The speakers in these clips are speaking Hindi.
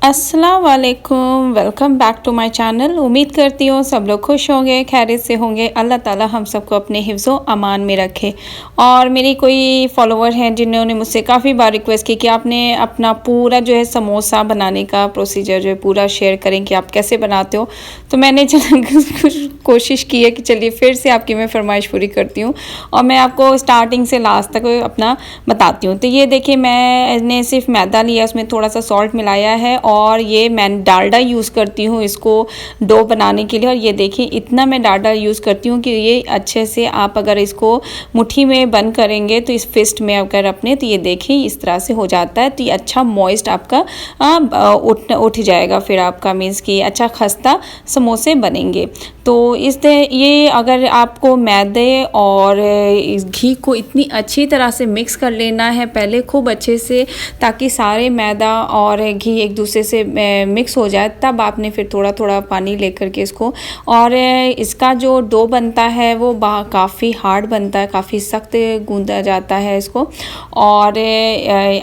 अस्सलाम वालेकुम, welcome back to my channel. उम्मीद करती हूँ सब लोग खुश होंगे, खैरियत से होंगे। अल्लाह ताला हम सबको अपने हिफ्ज़ो अमान में रखे। और मेरी कोई फॉलोवर हैं जिन्होंने मुझसे काफ़ी बार रिक्वेस्ट की कि आपने अपना पूरा जो है समोसा बनाने का प्रोसीजर जो है पूरा शेयर करें कि आप कैसे बनाते हो। तो मैंने कोशिश की है कि चलिए फिर से आपकी मैं फरमाइश पूरी करती हूँ और मैं आपको स्टार्टिंग से लास्ट तक अपना बताती हूँ। तो ये देखिए, मैंने सिर्फ मैदा लिया, उसमें थोड़ा सा सॉल्ट मिलाया है और ये मैं डालडा यूज़ करती हूँ इसको डो बनाने के लिए। और ये देखिए, इतना मैं डालडा यूज़ करती हूँ कि ये अच्छे से आप अगर इसको मुट्ठी में बंद करेंगे तो इस फिस्ट में अगर अपने, तो ये देखिए इस तरह से हो जाता है। तो ये अच्छा मॉइस्ट आपका उठ जाएगा, फिर आपका मीन्स कि अच्छा खस्ता समोसे बनेंगे। तो ये अगर आपको मैदे और इस घी को इतनी अच्छी तरह से मिक्स कर लेना है पहले खूब अच्छे से, ताकि सारे मैदा और घी एक दूसरे से मिक्स हो जाए, तब आपने फिर थोड़ा थोड़ा पानी लेकर के इसको, और इसका जो डो बनता है वो काफ़ी हार्ड बनता है, काफ़ी सख्त गूंदा जाता है इसको। और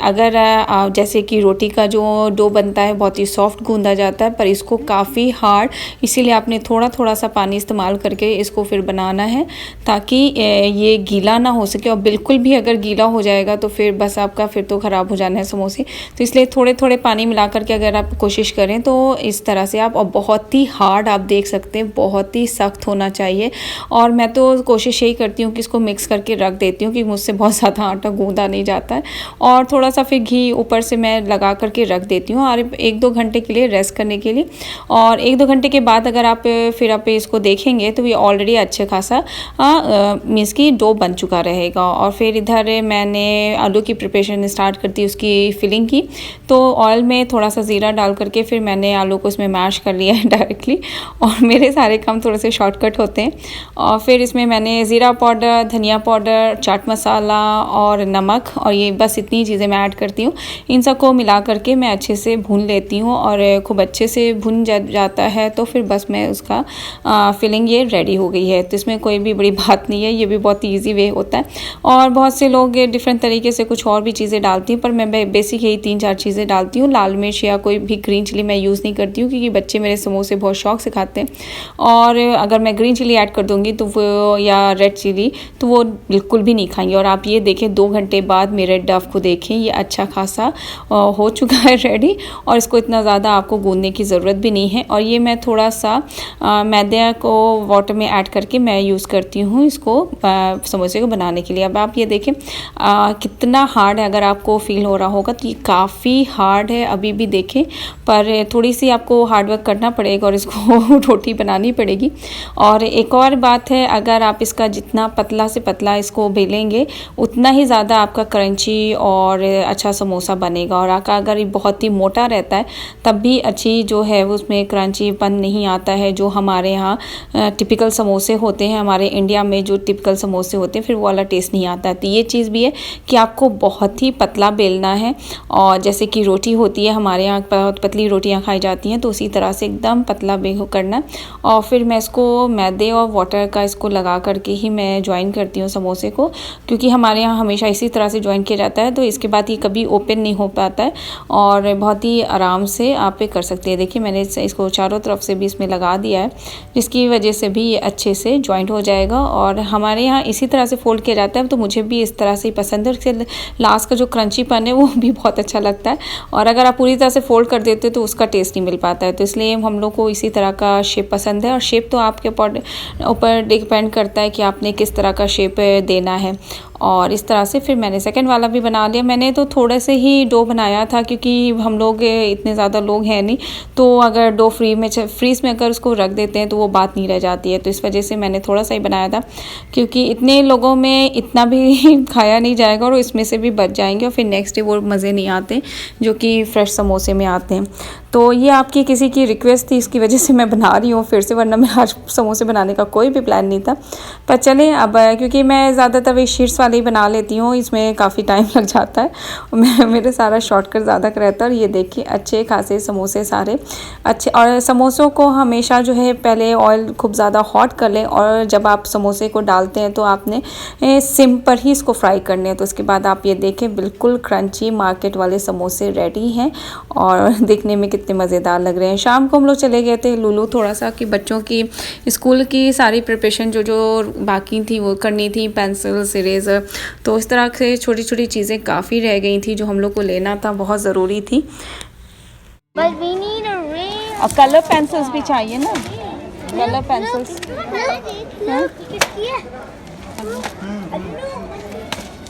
अगर जैसे कि रोटी का जो डो बनता है बहुत ही सॉफ्ट गूंदा जाता है, पर इसको काफ़ी हार्ड, इसीलिए आपने थोड़ा थोड़ा सा पानी इस्तेमाल करके इसको फिर बनाना है ताकि ये गीला ना हो सके। और बिल्कुल भी अगर गीला हो जाएगा तो फिर बस आपका फिर तो ख़राब हो जाना है समोसे। तो इसलिए थोड़े थोड़े पानी मिला करके अगर आप कोशिश करें तो इस तरह से आप, और बहुत ही हार्ड आप देख सकते हैं, बहुत ही सख्त होना चाहिए। और मैं तो कोशिश यही करती हूँ कि इसको मिक्स करके रख देती हूँ कि मुझसे बहुत ज़्यादा आटा गूंदा नहीं जाता है। और थोड़ा सा फिर घी ऊपर से मैं लगा करके रख देती हूँ और 1-2 घंटे के लिए रेस्ट करने के लिए। और 1-2 घंटे के बाद अगर आप फिर आप इसको देखेंगे तो ये ऑलरेडी अच्छे खासा मीन्स की डो बन चुका रहेगा। और फिर इधर मैंने आलू की प्रिपरेशन स्टार्ट कर दी, उसकी फिलिंग की। तो ऑयल में थोड़ा सा ज़ीरा डाल करके फिर मैंने आलू को इसमें मैश कर लिया है डायरेक्टली, और मेरे सारे काम थोड़े से शॉर्टकट होते हैं। और फिर इसमें मैंने ज़ीरा पाउडर, धनिया पाउडर, चाट मसाला और नमक, और ये बस इतनी चीज़ें मैं ऐड करती हूँ। इन सबको मिला करके मैं अच्छे से भून लेती हूँ, और खूब अच्छे से भुन जाता है तो फिर बस मैं उसका फिलिंग ये रेडी हो गई है। तो इसमें कोई भी बड़ी बात नहीं है, ये भी बहुत ईजी वे होता है। और बहुत से लोग डिफरेंट तरीके से कुछ और भी चीज़ें डालती हैं, पर मैं बेसिक यही 3-4 चीज़ें डालती हूँ। लाल मिर्च या कोई भी ग्रीन चिली मैं यूज़ नहीं करती हूँ, क्योंकि बच्चे मेरे समोसे बहुत शौक से खाते हैं। और अगर मैं ग्रीन चिली ऐड कर दूँगी तो वो, या रेड चिली, तो वो बिल्कुल भी नहीं खाएंगे। और आप ये देखें 2 घंटे बाद मेरे डफ को देखें, ये अच्छा खासा हो चुका है रेडी, और इसको इतना ज़्यादा आपको गूंदने की ज़रूरत भी नहीं है। और ये मैं थोड़ा सा मैदे को वाटर में ऐड करके मैं यूज़ करती हूँ इसको समोसे को बनाने के लिए। अब आप ये देखें कितना हार्ड है, अगर आपको फील हो रहा होगा तो ये काफ़ी हार्ड है अभी भी देखें, पर थोड़ी सी आपको हार्ड वर्क करना पड़ेगा और इसको रोटी बनानी पड़ेगी। और एक और बात है, अगर आप इसका जितना पतला से पतला इसको बेलेंगे उतना ही ज़्यादा आपका क्रंची और अच्छा समोसा बनेगा। और अगर ये बहुत ही मोटा रहता है तब भी अच्छी जो है वो उसमें क्रंचीपन नहीं आता है, जो हमारे यहाँ टिपिकल समोसे होते हैं, हमारे इंडिया में जो टिपिकल समोसे होते हैं, फिर वो वाला टेस्ट नहीं आता है। तो ये चीज़ भी है कि आपको बहुत ही पतला बेलना है, और जैसे कि रोटी होती है हमारे यहाँ बहुत पतली रोटियाँ खाई जाती हैं, तो उसी तरह से एकदम पतला बेल करना। और फिर मैं इसको मैदे और वाटर का इसको लगा करके ही मैं ज्वाइन करती हूँ समोसे को, क्योंकि हमारे यहाँ हमेशा इसी तरह से ज्वाइन किया जाता है। तो इसके बाद ये कभी ओपन नहीं हो पाता है और बहुत ही आराम से आप कर सकते हैं। देखिए मैंने इसको चारों तरफ से भी इसमें लगा दिया है, जिसकी वजह से भी ये अच्छे से ज्वाइंट हो जाएगा। और हमारे यहाँ इसी तरह से फोल्ड किया जाता है, तो मुझे भी इस तरह से ही पसंद है। उसके लास्ट का जो क्रंचीपन है वो भी बहुत अच्छा लगता है, और अगर आप पूरी तरह से फोल्ड कर देते तो उसका टेस्ट नहीं मिल पाता है। तो इसलिए हम लोग को इसी तरह का शेप पसंद है, और शेप तो आपके ऊपर डिपेंड करता है कि आपने किस तरह का शेप देना है। और इस तरह से फिर मैंने सेकंड वाला भी बना लिया। मैंने तो थोड़े से ही डो बनाया था, क्योंकि हम लोग इतने ज़्यादा लोग हैं नहीं, तो अगर डो फ्रीज में अगर उसको रख देते हैं तो वो बात नहीं रह जाती है। तो इस वजह से मैंने थोड़ा सा ही बनाया था, क्योंकि इतने लोगों में इतना भी खाया नहीं जाएगा और इसमें से भी बच जाएंगे, और फिर नेक्स्ट डे वो मज़े नहीं आते जो कि फ्रेश समोसे में आते हैं। तो ये आपकी किसी की रिक्वेस्ट थी, इसकी वजह से मैं बना रही हूँ फिर से, वरना मैं आज समोसे बनाने का कोई भी प्लान नहीं था। पर चलें, अब क्योंकि मैं ज़्यादातर वही शीट्स वाले ही बना लेती हूँ, इसमें काफ़ी टाइम लग जाता है, मेरे सारा शॉर्टकट ज़्यादा रहता है। और ये देखिए अच्छे खासे समोसे सारे अच्छे। और समोसों को हमेशा जो है पहले ऑयल खूब ज़्यादा हॉट कर लें, और जब आप समोसे को डालते हैं तो आपने सिम पर ही इसको फ्राई करने हैं। तो उसके बाद आप ये देखें बिल्कुल क्रंची मार्केट वाले समोसे रेडी हैं, और देखने में कितने कितने मज़ेदार लग रहे हैं। शाम को हम लोग चले गए थे लुलु थोड़ा सा कि बच्चों की स्कूल की सारी प्रिपरेशन जो जो बाकी थी वो करनी थी, पेंसिल्स, इरेज़र, तो इस तरह से छोटी छोटी चीज़ें काफ़ी रह गई थी जो हम लोग को लेना था, बहुत ज़रूरी थी। और कलर पेंसिल्स भी चाहिए ना, colour pencils.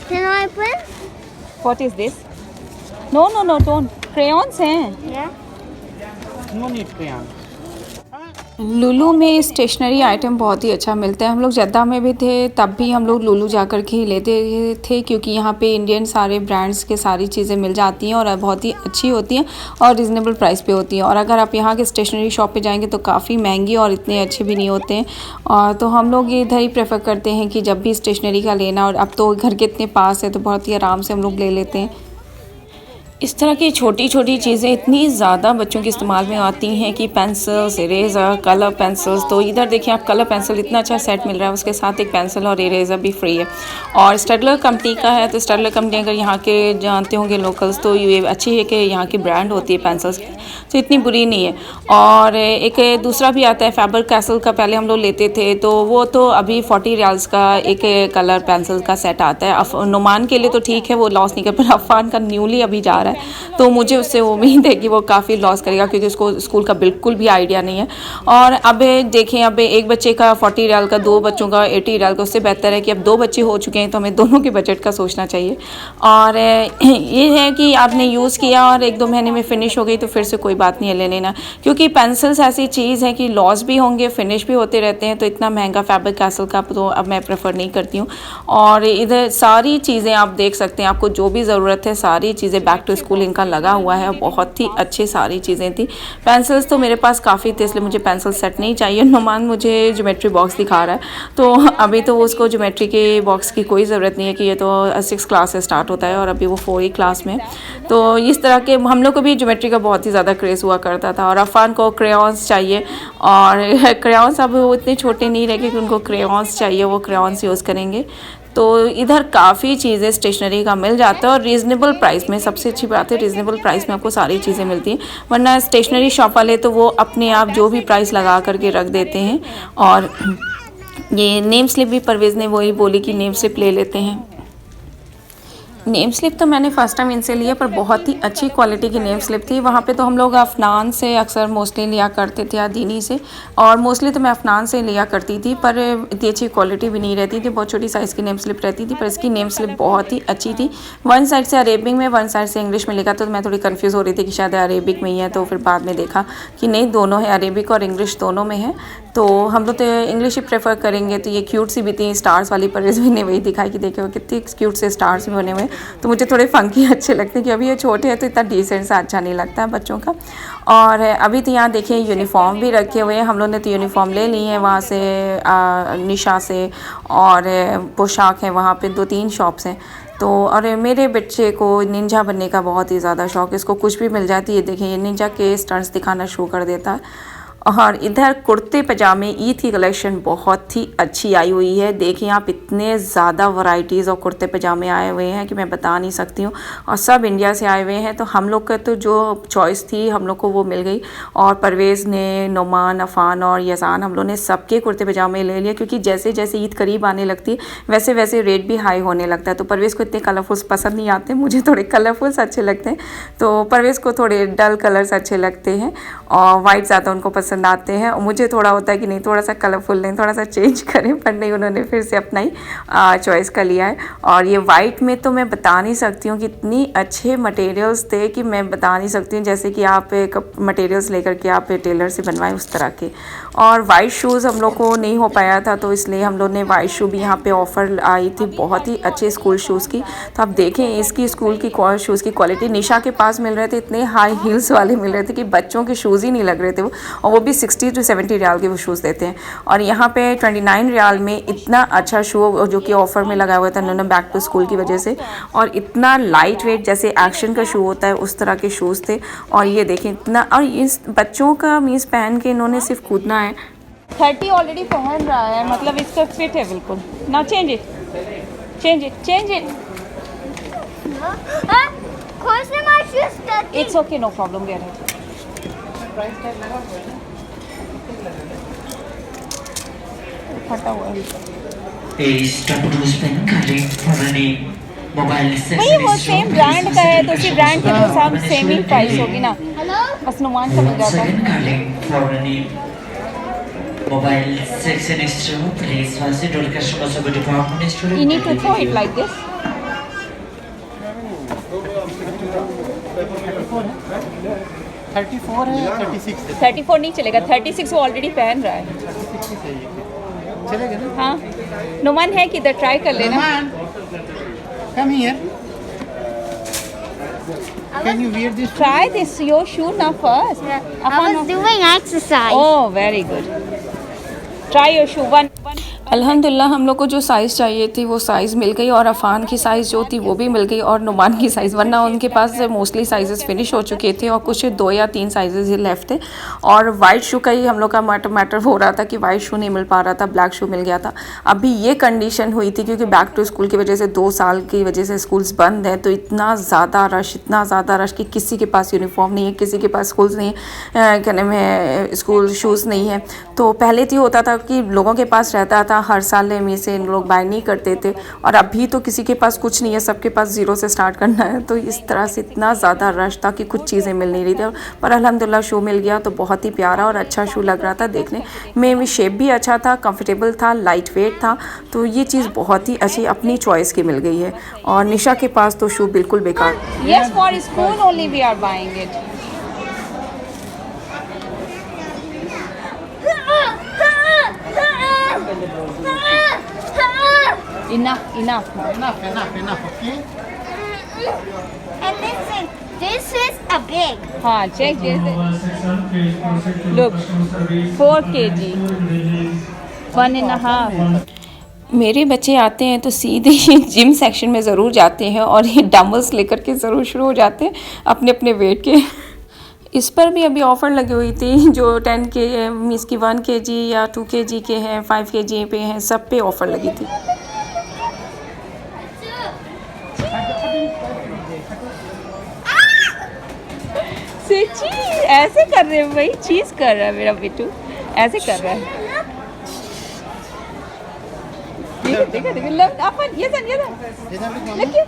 Can I open? What is this? No, no, no, don't. Crayons हैं। Yeah. No need crayon. लुलु में स्टेशनरी आइटम बहुत ही अच्छा मिलता है। हम लोग जद्दा में भी थे तब भी हम लोग लुलु जाकर के ही लेते थे, क्योंकि यहाँ पे इंडियन सारे ब्रांड्स के सारी चीज़ें मिल जाती हैं और बहुत ही अच्छी होती हैं और रिजनेबल प्राइस पे होती हैं। और अगर आप यहाँ के स्टेशनरी शॉप पे जाएंगे तो काफ़ी महंगी और इतने अच्छे भी नहीं होते हैं। और तो हम लोग इधर ही प्रेफर करते हैं कि जब भी स्टेशनरी का लेना, और अब तो घर के इतने पास है तो बहुत ही आराम से हम लोग ले लेते हैं। इस तरह की छोटी छोटी चीज़ें इतनी ज़्यादा बच्चों के इस्तेमाल में आती हैं कि पेंसिल्स, इरेज़र, कलर पेंसिल्स। तो इधर देखिए आप, कलर पेंसिल इतना अच्छा सेट मिल रहा है, उसके साथ एक पेंसिल और इरेज़र भी फ्री है। और स्टेडलर कंपनी का है, तो स्टेडलर कंपनी अगर यहाँ के जानते होंगे लोकल्स तो ये अच्छी है कि यहाँ की ब्रांड होती है पेंसिल्स की, तो इतनी बुरी नहीं है। और एक दूसरा भी आता है फैबर कैसल का, पहले हम लोग लेते थे तो वो तो अभी 40 रियाल्स का एक कलर पेंसिल का सेट आता है। नुमान के लिए तो ठीक है, वो लॉस नहीं कर, पर अफान का न्यूली अभी जा रहा है तो मुझे उससे उम्मीद है कि वो काफ़ी लॉस करेगा, क्योंकि उसको स्कूल का बिल्कुल भी आइडिया नहीं है। और अब देखें, अब एक बच्चे का 40 रियाल का, 2 बच्चों का 80 रियाल का, उससे बेहतर है कि अब 2 बच्चे हो चुके हैं तो हमें दोनों के बजट का सोचना चाहिए। और ये है कि आपने यूज़ किया और 1-2 महीने में फ़िनिश हो गई तो फिर से कोई बात नहीं है, ले लेना। क्योंकि पेंसिल्स ऐसी चीज़ है कि लॉस भी होंगे, फिनिश भी होते रहते हैं, तो इतना महंगा फैबर कैसल का तो अब मैं प्रेफर नहीं करती हूँ। और इधर सारी चीज़ें आप देख सकते हैं, आपको जो भी ज़रूरत है सारी चीज़ें बैक टू स्कूल इनका लगा हुआ है, बहुत ही अच्छी सारी चीज़ें थी। पेंसिल्स तो मेरे पास काफ़ी थे, इसलिए मुझे पेंसिल सेट नहीं चाहिए। नुमान मुझे ज्योमेट्री बॉक्स दिखा रहा है, तो अभी तो उसको ज्योमेट्री के बॉक्स की कोई ज़रूरत नहीं है कि ये तो 6 क्लास से स्टार्ट होता है और अभी वो 4 क्लास में। तो इस तरह के हम लोग को भी ज्योमेट्री का बहुत ही ज़्यादा क्रेज़ हुआ करता था। और अफान को क्रेयॉन्स चाहिए, और क्रेयॉन्स अब वो इतने छोटे नहीं रहे कि उनको क्रेयॉन्स चाहिए, वो क्रेयॉन्स यूज़ करेंगे। तो इधर काफ़ी चीज़ें स्टेशनरी का मिल जाता है और रीज़नेबल प्राइस में। सबसे अच्छी बात है रीज़नेबल प्राइस में आपको सारी चीज़ें मिलती हैं, वरना स्टेशनरी शॉप वाले तो वो अपने आप जो भी प्राइस लगा करके रख देते हैं। और ये नेम स्लिप भी परवेज़ ने वही बोली कि नेम स्लिप ले लेते हैं। नेम स्लिप तो मैंने फ़र्स्ट टाइम इनसे लिया, पर बहुत ही अच्छी क्वालिटी की नेम स्लिप थी। वहाँ पे तो हम लोग अफनान से अक्सर मोस्टली लिया करते थे, दीनी से, और मोस्टली तो मैं अफनान से लिया करती थी, पर इतनी अच्छी क्वालिटी भी नहीं रहती थी, बहुत छोटी साइज़ की नेम स्लिप रहती थी। पर इसकी नेम स्लिप बहुत ही अच्छी थी। वन साइड से अरेबिक में, वन साइड से इंग्लिश में लिखा, तो मैं थोड़ी कन्फ्यूज़ हो रही थी कि शायद अरेबिक में ही है, तो फिर बाद में देखा कि नहीं, दोनों है, अरेबिक और इंग्लिश दोनों में है। तो हम लोग तो इंग्लिश ही प्रेफर करेंगे। तो ये क्यूट सी भी थी, स्टार्स वाली, परवेज़ भी ने वही दिखाई कि देखे वो कितनी क्यूट से स्टार्स भी बने हुए, तो मुझे थोड़े फंकी अच्छे लगते हैं कि अभी ये छोटे हैं तो इतना डिसेंट सा अच्छा नहीं लगता है बच्चों का। और अभी तो यहाँ देखिए यूनिफॉर्म भी रखे हुए हैं, हम लोग ने तो यूनिफॉर्म ले ली है वहाँ से, निशा से, और पोशाक है वहाँ पे 2-3 शॉप्स हैं। तो और मेरे बच्चे को निंजा बनने का बहुत ही ज़्यादा शौक़, इसको कुछ भी मिल जाती है। देखिए ये निंजा के स्टंट्स दिखाना शुरू कर देता है। और इधर कुर्ते पजामे ईद की कलेक्शन बहुत ही अच्छी आई हुई है। देखिए आप, इतने ज़्यादा वैरायटीज़ और कुर्ते पजामे आए हुए हैं कि मैं बता नहीं सकती हूँ, और सब इंडिया से आए हुए हैं। तो हम लोग का तो जो चॉइस थी हम लोग को वो मिल गई, और परवेज़ ने, नुमान, अफान और यसान, हम लोग ने सबके कुर्ते पजामे ले लिए, क्योंकि जैसे जैसे ईद करीब आने लगती है वैसे वैसे रेट भी हाई होने लगता है। तो परवेज़ को इतने कलरफुल्स पसंद नहीं आते, मुझे थोड़े कलरफुल्स अच्छे लगते हैं, तो परवेज़ को थोड़े डल कलर्स अच्छे लगते हैं और वाइट ज़्यादा उनको पसंद आते हैं। और मुझे थोड़ा होता है कि नहीं, थोड़ा सा कलरफुल नहीं, थोड़ा सा चेंज करें, पर नहीं, उन्होंने फिर से अपना ही चॉइस कर लिया है। और ये वाइट में तो मैं बता नहीं सकती हूँ कि इतनी अच्छे मटेरियल्स थे कि मैं बता नहीं सकती हूँ, जैसे कि आप एक मटेरियल्स लेकर के आप टेलर से बनवाएं उस तरह के। और वाइट शूज़ हम लोग को नहीं हो पाया था, तो इसलिए हम लोग ने वाइट शू भी यहाँ पे ऑफ़र आई थी, बहुत ही अच्छे स्कूल शूज़ की। तो आप देखें इसकी स्कूल की शूज़ की क्वालिटी, निशा के पास मिल रहे थे, इतने हाई हील्स वाले मिल रहे थे कि बच्चों के शूज़ ही नहीं लग रहे थे वो, और वो भी 60 to 70 रियाल के वो शूज़ देते हैं। और यहाँ पे 29 रियाल में इतना अच्छा शू जो कि ऑफ़र में लगा हुआ था उन्होंने बैक टू स्कूल की वजह से, और इतना लाइट वेट जैसे एक्शन का शू होता है उस तरह के शूज़ थे। और ये देखें इतना, और इस बच्चों का मीन्स पहन के इन्होंने सिर्फ कूदना है। 30 ऑलरेडी पहन रहा है, मतलब इसका फिट है बिल्कुल ना। Change it, change it, change it. It's okay, no problem, get it. Price tag लगा हुआ है ना, फटा हुआ है। वही वो सेम ब्रांड का है तो उसी ब्रांड के तो सब सेम ही प्राइस होगी ना। Hello? बस नुमान का मिल जाता है। Mobile section is true. Please once you don't customer support department is true. You need to throw it like this. 34 है, 36 है, 34 नहीं चलेगा, 36 वो ऑलरेडी पहन रहा है। 36 ही चाहिए, चलेगा ना? हाँ नुमान है कि इधर ट्राई कर लेना। Come here. Can you wear this? Try this your shoe now first. I was doing exercise. Oh, very good. Try your shoe. One. अल्हम्दुलिल्लाह हम लोग को जो साइज़ चाहिए थी वो साइज़ मिल गई और अफ़ान की साइज़ जो थी वो भी मिल गई और नुमान की साइज़, वरना उनके पास मोस्टली साइज़ेस फिनिश हो चुके थे और कुछ 2 या 3 साइज़ेस ही लेफ्ट थे। और वाइट शू का ही हम लोग का मैटर हो रहा था कि वाइट शू नहीं मिल पा रहा था, ब्लैक शू मिल गया था। अभी ये कंडीशन हुई थी क्योंकि बैक टू स्कूल की वजह से 2 साल की वजह से स्कूल्स बंद हैं, तो इतना ज़्यादा रश कि किसी के पास यूनिफॉर्म नहीं है, किसी के पास स्कूल्स नहीं है, क्या नाम है, स्कूल शूज़ नहीं है। तो पहले तो होता था कि लोगों के पास रहता था, हर साल में से इन लोग बाय नहीं करते थे, और अभी तो किसी के पास कुछ नहीं है, सबके पास ज़ीरो से स्टार्ट करना है। तो इस तरह से इतना ज़्यादा रश था कि कुछ चीज़ें मिल नहीं रही थी, पर अल्हम्दुलिल्लाह शू मिल गया। तो बहुत ही प्यारा और अच्छा शू लग रहा था देखने में, शेप भी अच्छा था, कंफर्टेबल था, लाइट वेट था। तो ये चीज़ बहुत ही अच्छी अपनी चॉइस की मिल गई है। और निशा के पास तो शू बिल्कुल बेकार। Yes, for school only we are buying it. Enough. Enough, okay? And listen, this is a big. हाँ, check this. Look, 4 kg, 1.5. मेरे बच्चे आते हैं तो सीधे ही जिम सेक्शन में ज़रूर जाते हैं और ये डम्बल्स लेकर के ज़रूर शुरू हो जाते हैं अपने अपने वेट के। इस पर भी अभी ऑफ़र लगी हुई थी, जो 10 के मीन्स की 1 kg या 2 kg के हैं, 5 kg पे हैं, सब पे ऑफ़र लगी थी। सच्ची ऐसे कर रहे हैं भाई, चीज़ कर रहा है मेरा बेटू, ऐसे कर रहा है। देखो लग अपन ये सन देखिए।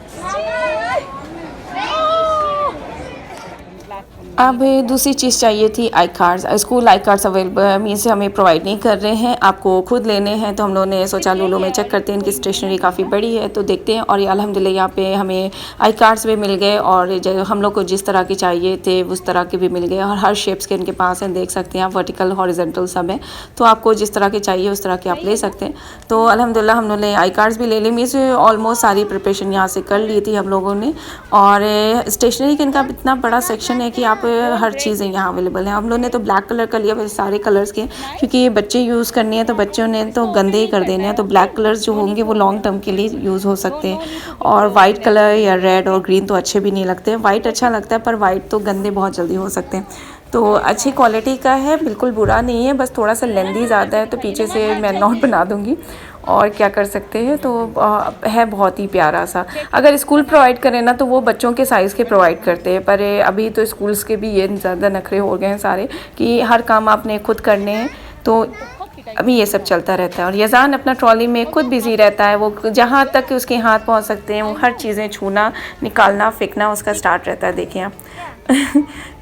अब दूसरी चीज़ चाहिए थी I cards. School I cards available means हमें प्रोवाइड नहीं कर रहे हैं, आपको खुद लेने हैं। तो हम लोगों ने सोचा लूलो में चेक करते हैं, इनकी स्टेशनरी काफ़ी बड़ी है तो देखते हैं। और ये अल्हम्दुलिल्लाह यहाँ पे हमें आई कार्ड्स भी मिल गए और हम लोग को जिस तरह के चाहिए थे उस तरह के भी मिल गए, और हर शेप्स के इनके पास हैं, देख सकते हैं आप, वर्टिकल हॉरिजॉन्टल सब है। तो आपको जिस तरह के चाहिए उस तरह के आप ले सकते हैं। तो अल्हम्दुलिल्लाह हम लोगों ने आई कार्ड्स भी ले ली, मीन्स ऑलमोस्ट सारी प्रिपरेशन यहाँ से कर ली थी हम लोगों ने। और स्टेशनरी का इनका इतना बड़ा सेक्शन है कि आप हर चीज़ें यहाँ अवेलेबल हैं। हम लोगों ने तो ब्लैक कलर का लिया, वैसे सारे कलर्स के, क्योंकि ये बच्चे यूज़ करने हैं तो बच्चों ने तो गंदे ही कर देने हैं, तो ब्लैक कलर्स जो होंगे वो लॉन्ग टर्म के लिए यूज़ हो सकते हैं। और वाइट कलर या रेड और ग्रीन तो अच्छे भी नहीं लगते हैं। वाइट अच्छा लगता है पर वाइट तो गंदे बहुत जल्दी हो सकते हैं। तो अच्छी क्वालिटी का है, बिल्कुल बुरा नहीं है, बस थोड़ा सा लेंदी ज़्यादा है, तो पीछे से मैं नोट बना दूँगी और क्या कर सकते हैं। तो है बहुत ही प्यारा सा। अगर स्कूल प्रोवाइड करें ना तो वो बच्चों के साइज़ के प्रोवाइड करते हैं, पर अभी तो स्कूल्स के भी ये ज़्यादा नखरे हो गए हैं सारे कि हर काम आपने खुद करने हैं, तो अभी ये सब चलता रहता है। और यज़ान अपना ट्रॉली में खुद बिज़ी रहता है, वो जहाँ तक उसके हाथ पहुँच सकते हैं वो हर चीज़ें छूना, निकालना, फेंकना उसका स्टार्ट रहता है। देखिए आप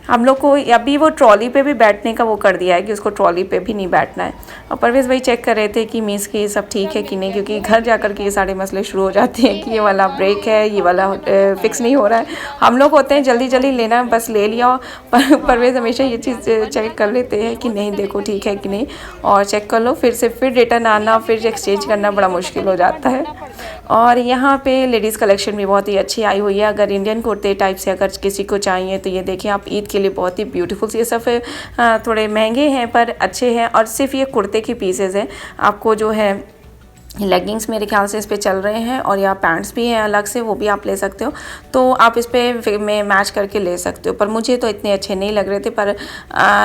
हम लोग को अभी वो ट्रॉली पे भी बैठने का वो कर दिया है कि उसको ट्रॉली पे भी नहीं बैठना है। और परवेज़ भाई चेक कर रहे थे कि मीस की सब ठीक है कि नहीं, क्योंकि घर जाकर के ये सारे मसले शुरू हो जाते हैं कि ये वाला ब्रेक है, ये वाला फिक्स नहीं हो रहा है। हम लोग होते हैं जल्दी जल्दी लेना, बस ले लिया। परवेज़ हमेशा ये चीज़ चेक कर लेते हैं कि नहीं देखो ठीक है कि नहीं, और चेक कर लो, फिर से फिर रिटर्न आना, फिर एक्सचेंज करना बड़ा मुश्किल हो जाता है। और यहाँ पे लेडीज़ कलेक्शन भी बहुत ही अच्छी आई हुई है। अगर इंडियन कुर्ते टाइप से अगर किसी को चाहिए तो ये देखिए आप, ईद के लिए बहुत ही ब्यूटीफुल। ये सब थोड़े महंगे हैं पर अच्छे हैं, और सिर्फ ये कुर्ते के पीसेस हैं। आपको जो है लेगिंग्स मेरे ख्याल से इस पे चल रहे हैं और यहाँ पैंट्स भी हैं अलग से, वो भी आप ले सकते हो। तो आप इस पे में मैच करके ले सकते हो, पर मुझे तो इतने अच्छे नहीं लग रहे थे। पर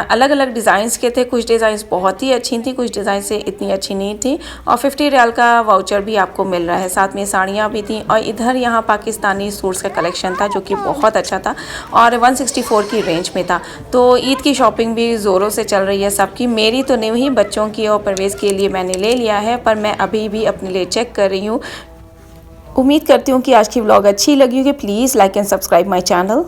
अलग अलग डिज़ाइंस के थे, कुछ डिज़ाइंस बहुत ही अच्छी थी, कुछ डिज़ाइन से इतनी अच्छी नहीं थी। और 50 रियाल का वाउचर भी आपको मिल रहा है, साथ में साड़ियाँ भी थी। और इधर यहाँ पाकिस्तानी सूट्स का कलेक्शन था जो कि बहुत अच्छा था और 164 की रेंज में था। तो ईद की शॉपिंग भी ज़ोरों से चल रही है सबकी, मेरी तो नहीं हुई, बच्चों की और परवेज़ के लिए मैंने ले लिया है, पर मैं अभी भी अपने लिए चेक कर रही हूँ। उम्मीद करती हूँ कि आज की व्लॉग अच्छी लगी होगी। Please like and subscribe my channel.